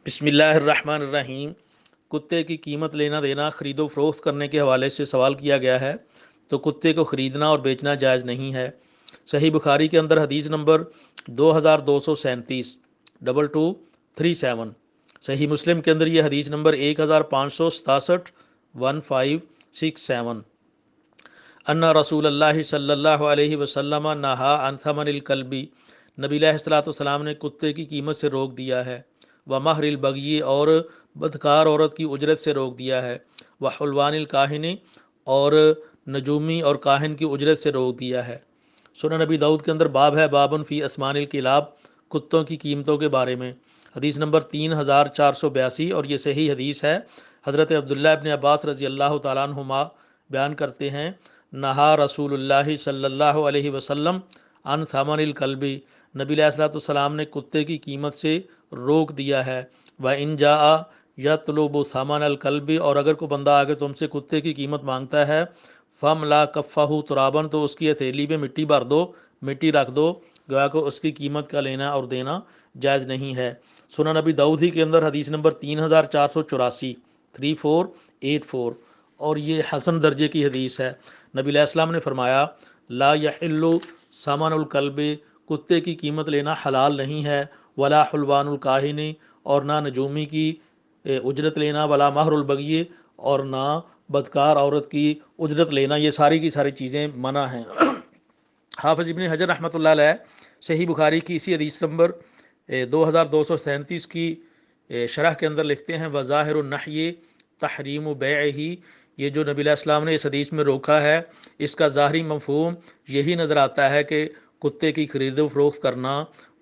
بسم اللہ الرحمن الرحیم۔ کتے کی قیمت لینا دینا خرید و فروخت کرنے کے حوالے سے سوال کیا گیا ہے تو کتے کو خریدنا اور بیچنا جائز نہیں ہے۔ صحیح بخاری کے اندر حدیث نمبر 2237 2237۔ صحیح مسلم کے اندر یہ حدیث نمبر 1567 1567۔ ان رسول اللہ صلی اللہ علیہ وسلم نہا عن ثمن الکلبی، نبی علیہ الصلوۃ والسلام نے کتے کی قیمت سے روک دیا ہے۔ ومہر البغی، اور بدکار عورت کی اجرت سے روک دیا ہے۔ وحلوان الکاہن، اور نجومی اور کاہن کی اجرت سے روک دیا ہے۔ سنن نبی داؤد کے اندر باب ہے بابن فی اسمان الکلاب، کتوں کی قیمتوں کے بارے میں، حدیث نمبر 3482، اور یہ صحیح حدیث ہے۔ حضرت عبداللہ ابن عباس رضی اللہ تعالیٰ عنہما بیان کرتے ہیں، نہا رسول اللہ صلی اللہ علیہ وسلم عن ثمن الکلبی، نبی علیہ الصلوۃ والسلام نے کتے کی قیمت سے روک دیا ہے۔ وَإِن جَاءَ يَطْلُبُ ثَمَنَ الْكَلْبِ، اور اگر کوئی بندہ آ کے تم سے کتے کی قیمت مانگتا ہے، فَمْلَا كَفَّهُ تُرَابًا، تو اس کی ہتھیلی میں مٹی بھر دو، مٹی رکھ دو، گویا کہ اس کی قیمت کا لینا اور دینا جائز نہیں ہے۔ سنن نبی داؤد ہی کے اندر حدیث نمبر 3484 3484، اور یہ حسن درجے کی حدیث ہے۔ نبی علیہ السلام نے فرمایا، لا یحل ثمن الکلب، کتے کی قیمت لینا حلال نہیں ہے۔ ولا حلوان الکاہن، اور نہ نجومی کی اجرت لینا۔ ولا مہر البغی، اور نہ بدکار عورت کی اجرت لینا۔ یہ ساری کی ساری چیزیں منع ہیں۔ حافظ ابن حجر رحمۃ اللہ علیہ صحیح بخاری کی اسی حدیث نمبر 2237 کی شرح کے اندر لکھتے ہیں، وظاہر النحی تحریم بیعہ، یہ جو نبی علیہ السلام نے اس حدیث میں روکا ہے، اس کا ظاہری مفہوم یہی نظر آتا ہے کہ کتے کی خرید و فروخت کرنا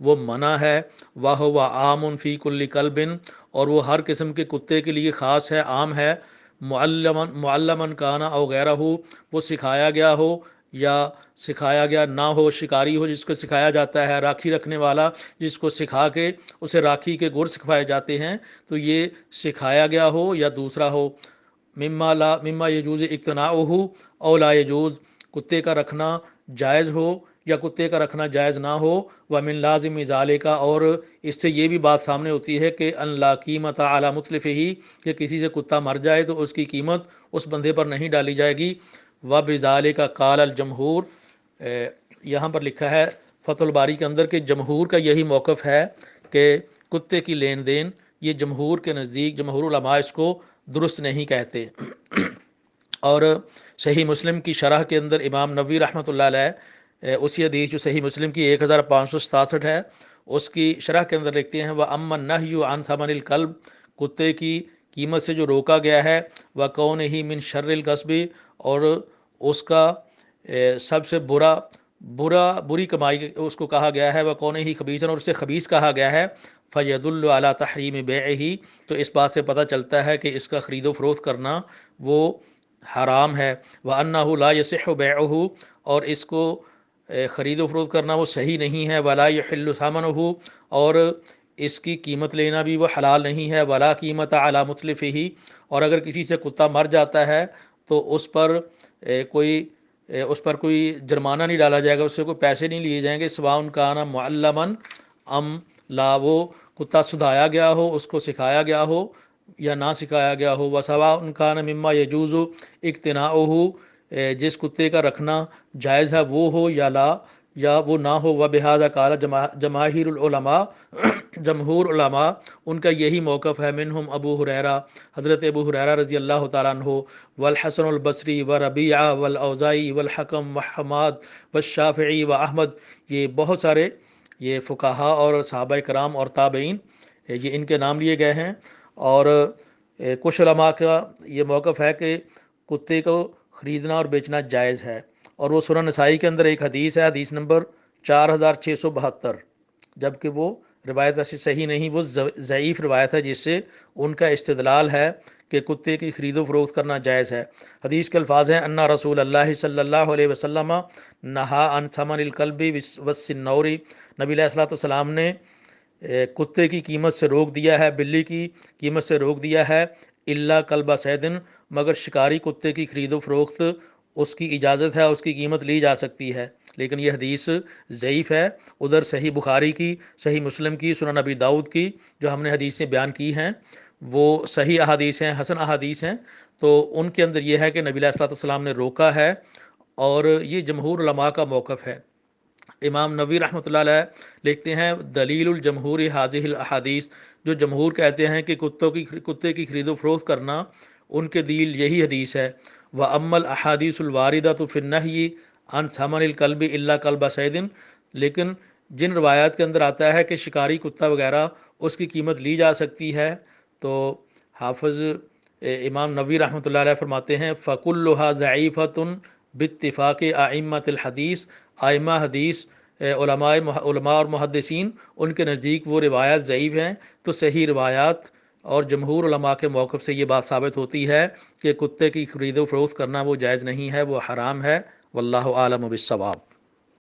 وہ منع ہے۔ وَهُوَ عَامٌ فِي كُلِّ كَلْبٍ، اور وہ ہر قسم کے کتے کے لیے خاص ہے، عام ہے۔ معلماً کانا او غیرہ، وہ سکھایا گیا ہو یا سکھایا گیا نہ ہو، شکاری ہو جس کو سکھایا جاتا ہے، راکھی رکھنے والا جس کو سکھا کے اسے راکھی کے گڑ سکھائے جاتے ہیں، تو یہ سکھایا گیا ہو یا دوسرا ہو۔ مما یجوز اقتناؤہ او لا یجوز، کتے کا رکھنا جائز ہو یا کتے کا رکھنا جائز نہ ہو۔ ومن لازم ذالک، اور اس سے یہ بھی بات سامنے ہوتی ہے کہ ان لا قیمت علی متلفہ، کہ کسی سے کتا مر جائے تو اس کی قیمت اس بندے پر نہیں ڈالی جائے گی۔ وبذالک قال الجمہور، یہاں پر لکھا ہے فتح الباری کے اندر کہ جمہور کا یہی موقف ہے کہ کتے کی لین دین، یہ جمہور کے نزدیک، جمہور علماء اس کو درست نہیں کہتے۔ اور صحیح مسلم کی شرح کے اندر امام نووی رحمۃ اللہ علیہ اسی حدیث جو صحیح مسلم کی 1567 ہے، اس کی شرح کے اندر لکھتے ہیں، وَأَمَّا النَّهْيُ عَنْ ثَمَنِ الْكَلْبِ، کتے کی قیمت سے جو روکا گیا ہے، وَكَوْنِهِ مِنْ شَرِّ الْكَسْبِ، اور اس کا سب سے بری کمائی اس کو کہا گیا ہے، وَكَوْنِهِ خَبِيثًا، اور اسے خبیث کہا گیا ہے، فَيَدُلُّ عَلَى تَحْرِيمِ بَيْعِهِ، تو اس بات سے پتہ چلتا ہے کہ اس کا خرید و فروخت کرنا وہ حرام ہے۔ وَأَنَّهُ لَا يَصِحُّ بَيْعُهُ، اور اس کو خرید و فروخت کرنا وہ صحیح نہیں ہے۔ وَلَا يَحِلُّ ثَمَنُهُ، اور اس کی قیمت لینا بھی وہ حلال نہیں ہے۔ وَلَا قِيمَةَ عَلَى مُتْلِفِهِ، اور اگر کسی سے کتا مر جاتا ہے تو اس پر کوئی جرمانہ نہیں ڈالا جائے گا، اس سے کوئی پیسے نہیں لیے جائیں گے۔ سواء کان معلما ام لا، وہ کتا سدھایا گیا ہو، اس کو سکھایا گیا ہو یا نہ سکھایا گیا ہو۔ وسواء کان مما یجوز اقتناؤہ، جس کتے کا رکھنا جائز ہے وہ ہو یا وہ نہ ہو۔ وبہذا قال جماہیر العلماء، جمہور علماء ان کا یہی موقف ہے۔ منہم ابو ہریرہ، حضرت ابو ہریرہ رضی اللہ تعالیٰ عنہ، والحسن البصری وربیعہ والاوزاعی والحکم وحماد والشافعی واحمد، یہ بہت سارے یہ فقہا اور صحابہ کرام اور تابعین، یہ ان کے نام لیے گئے ہیں۔ اور کچھ علماء کا یہ موقف ہے کہ کتے کو خریدنا اور بیچنا جائز ہے۔ اور وہ سنن نسائی کے اندر ایک حدیث ہے، حدیث نمبر 4672، جبکہ وہ روایت ویسے صحیح نہیں، وہ ضعیف روایت ہے، جس سے ان کا استدلال ہے کہ کتے کی خرید و فروخت کرنا جائز ہے۔ حدیث کے الفاظ ہیں، ان رسول اللہ صلی اللہ علیہ وسلم نہا عن ثمن الکلب والسنور، نبی علیہ الصلوۃ والسلام نے کتے کی قیمت سے روک دیا ہے، بلی کی قیمت سے روک دیا ہے، الا کلب صیدن، مگر شکاری کتے کی خرید و فروخت اس کی اجازت ہے، اس کی قیمت لی جا سکتی ہے، لیکن یہ حدیث ضعیف ہے۔ ادھر صحیح بخاری کی، صحیح مسلم کی، سنن نبی داؤد کی جو ہم نے حدیثیں بیان کی ہیں وہ صحیح احادیث ہیں، حسن احادیث ہیں، تو ان کے اندر یہ ہے کہ نبی علیہ الصلوۃ والسلام نے روکا ہے، اور یہ جمہور علماء کا موقف ہے۔ امام نووی رحمۃ اللہ علیہ لکھتے ہیں دلیل الجمہور حاضح الاحادیث، جو جمہور کہتے ہیں کہ کتے کی خرید و فروخت کرنا ان کے دلیل یہی حدیث ہے۔ وَأَمَّا الْأَحَادِيثُ الْوَارِدَةُ فِي النَّهْيِ عَنْ ثَمَنِ الْكَلْبِ إِلَّا كَلْبَ صَيْدٍ، لیکن جن روایات کے اندر آتا ہے کہ شکاری کتا وغیرہ اس کی قیمت لی جا سکتی ہے، تو حافظ امام نووی رحمۃ اللہ علیہ فرماتے ہیں فَكُلُّهَا ضَعِيفَةٌ بِاتِّفَاقِ أَئِمَّةِ الْحَدِيثِ، آئمہ حدیث علماء اور محدثین ان کے نزدیک وہ روایات ضعیف ہیں، تو صحیح روایات اور جمہور علماء کے موقف سے یہ بات ثابت ہوتی ہے کہ کتے کی خرید و فروخت کرنا وہ جائز نہیں ہے، وہ حرام ہے۔ واللہ عالم بالصواب۔